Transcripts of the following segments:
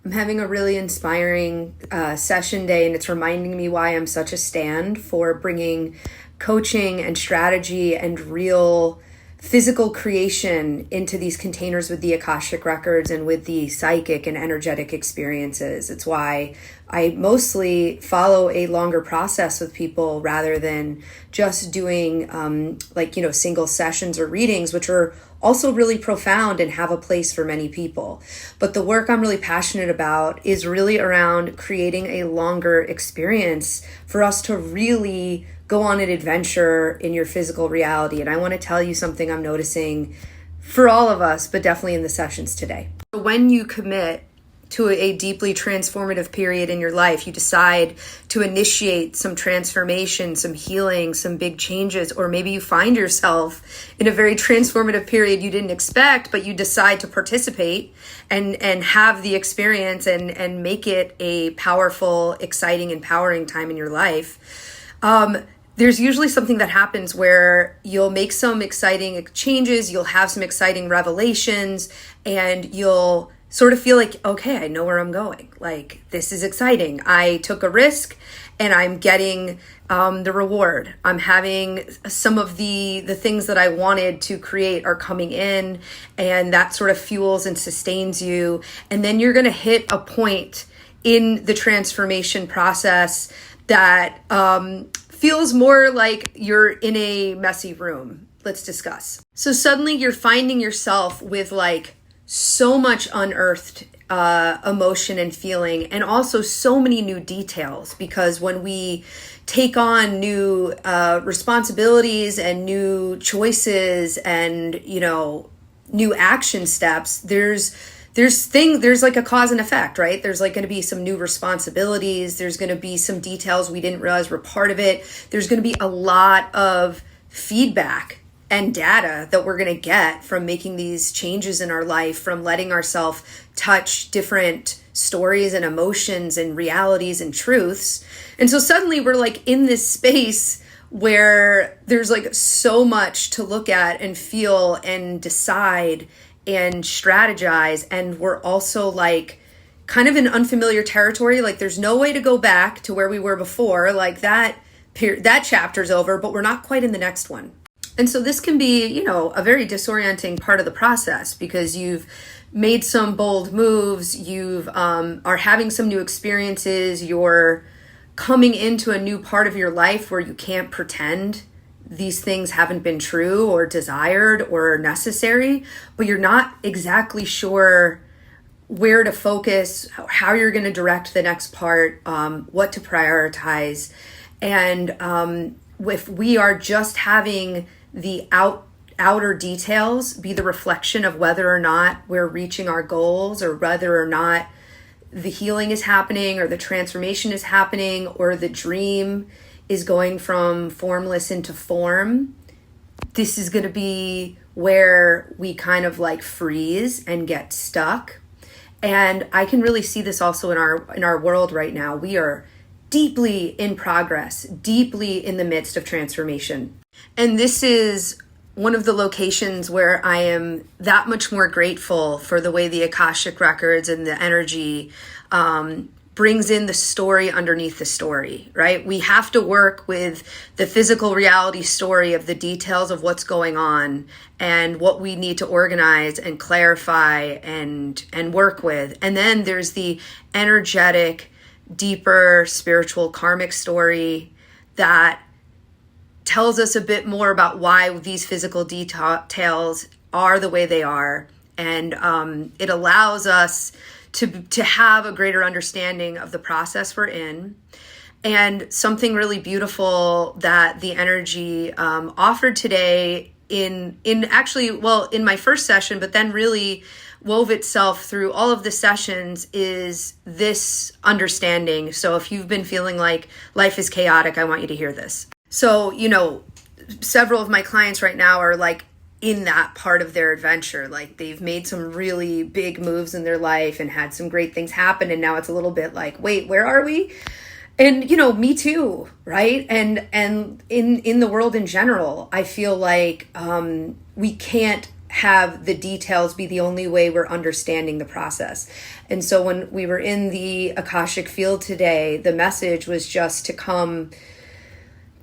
I'm having a really inspiring session day, and it's reminding me why I'm such a stand for bringing coaching and strategy and real physical creation into these containers with the Akashic Records and with the psychic and energetic experiences. It's why I mostly follow a longer process with people rather than just doing single sessions or readings, which are also really profound and have a place for many people. But the work I'm really passionate about is really around creating a longer experience for us to really go on an adventure in your physical reality. And I want to tell you something I'm noticing for all of us, but definitely in the sessions today. When you commit to a deeply transformative period in your life, you decide to initiate some transformation, some healing, some big changes, or maybe you find yourself in a very transformative period you didn't expect, but you decide to participate and have the experience and make it a powerful, exciting, empowering time in your life. There's usually something that happens where you'll make some exciting changes, you'll have some exciting revelations, and you'll sort of feel like, okay, I know where I'm going. Like, this is exciting. I took a risk and I'm getting the reward. I'm having some of the things that I wanted to create are coming in, and that sort of fuels and sustains you. And then you're going to hit a point in the transformation process that feels more like you're in a messy room. Let's discuss. So suddenly you're finding yourself with like so much unearthed emotion and feeling, and also so many new details, because when we take on new responsibilities and new choices and, new action steps, there's like a cause and effect, right? There's like going to be some new responsibilities. There's going to be some details we didn't realize were part of it. There's going to be a lot of feedback and data that we're going to get from making these changes in our life, from letting ourselves touch different stories and emotions and realities and truths. And so suddenly we're like in this space where there's like so much to look at and feel and decide and strategize, and we're also like kind of in unfamiliar territory. Like there's no way to go back to where we were before. Like that chapter's over, but we're not quite in the next one. And so this can be, a very disorienting part of the process, because you've made some bold moves, you've are having some new experiences, you're coming into a new part of your life where you can't pretend these things haven't been true or desired or necessary, but you're not exactly sure where to focus, how you're going to direct the next part, what to prioritize. And if we are just having the outer details be the reflection of whether or not we're reaching our goals, or whether or not the healing is happening, or the transformation is happening, or the dream is going from formless into form, this is going to be where we kind of like freeze and get stuck. And I can really see this also in our world right now. We are deeply in progress, deeply in the midst of transformation. And this is one of the locations where I am that much more grateful for the way the Akashic Records and the energy brings in the story underneath the story, right? We have to work with the physical reality story of the details of what's going on and what we need to organize and clarify and work with. And then there's the energetic, deeper, spiritual, karmic story that tells us a bit more about why these physical details are the way they are. And it allows us to have a greater understanding of the process we're in. And something really beautiful that the energy offered today in my first session, but then really wove itself through all of the sessions, is this understanding. So if you've been feeling like life is chaotic, I want you to hear this. So, several of my clients right now are like in that part of their adventure. Like they've made some really big moves in their life and had some great things happen. And now it's a little bit like, wait, where are we? And, me too, right? And in the world in general, I feel like we can't have the details be the only way we're understanding the process. And so when we were in the Akashic field today, the message was just to come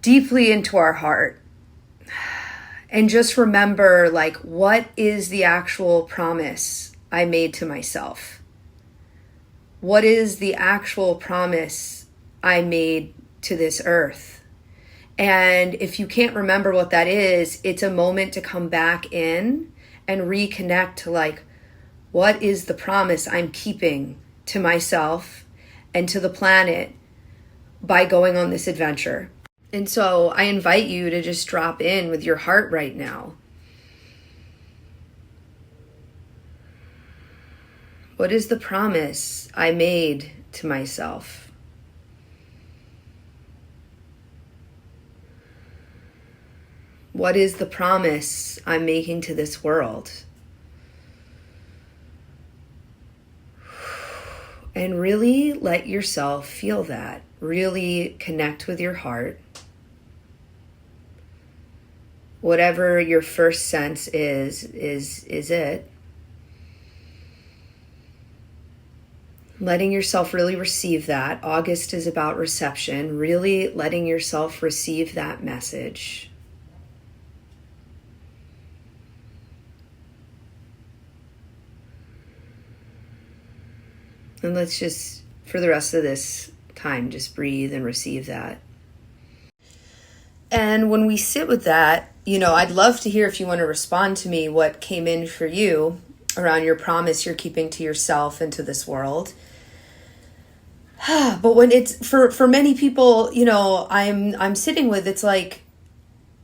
deeply into our heart and just remember, like, what is the actual promise I made to myself? What is the actual promise I made to this earth? And if you can't remember what that is, it's a moment to come back in and reconnect to, like, what is the promise I'm keeping to myself and to the planet by going on this adventure? And so I invite you to just drop in with your heart right now. What is the promise I made to myself? What is the promise I'm making to this world? And really let yourself feel that. Really connect with your heart. Whatever your first sense is it. Letting yourself really receive that. August is about reception. Really letting yourself receive that message. And let's just, for the rest of this time, just breathe and receive that. And when we sit with that, I'd love to hear if you want to respond to me what came in for you around your promise you're keeping to yourself and to this world. But when it's for many people, I'm sitting with, it's like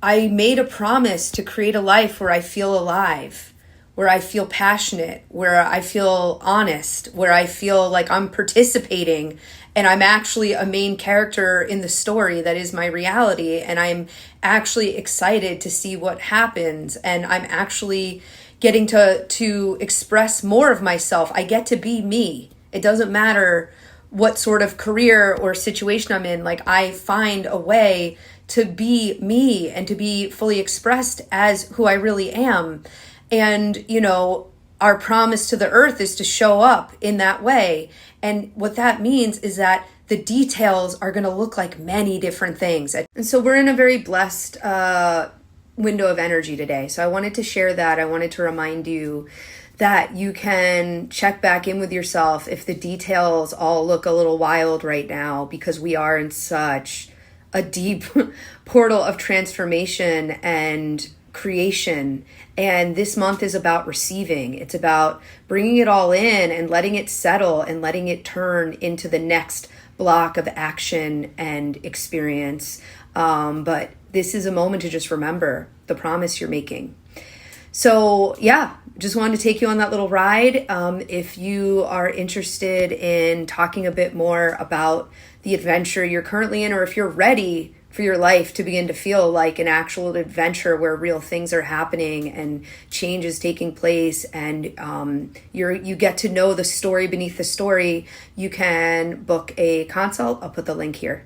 I made a promise to create a life where I feel alive, where I feel passionate, where I feel honest, where I feel like I'm participating and I'm actually a main character in the story that is my reality. And I'm actually excited to see what happens. And I'm actually getting to express more of myself. I get to be me. It doesn't matter what sort of career or situation I'm in. Like, I find a way to be me and to be fully expressed as who I really am. And, our promise to the earth is to show up in that way. And what that means is that the details are going to look like many different things. And so we're in a very blessed window of energy today. So I wanted to share that. I wanted to remind you that you can check back in with yourself if the details all look a little wild right now, because we are in such a deep portal of transformation and creation. And this month is about receiving. It's about bringing it all in and letting it settle and letting it turn into the next block of action and experience. But this is a moment to just remember the promise you're making. So yeah, just wanted to take you on that little ride. If you are interested in talking a bit more about the adventure you're currently in, or if you're ready for your life to begin to feel like an actual adventure where real things are happening and change is taking place, and you get to know the story beneath the story, you can book a consult. I'll put the link here.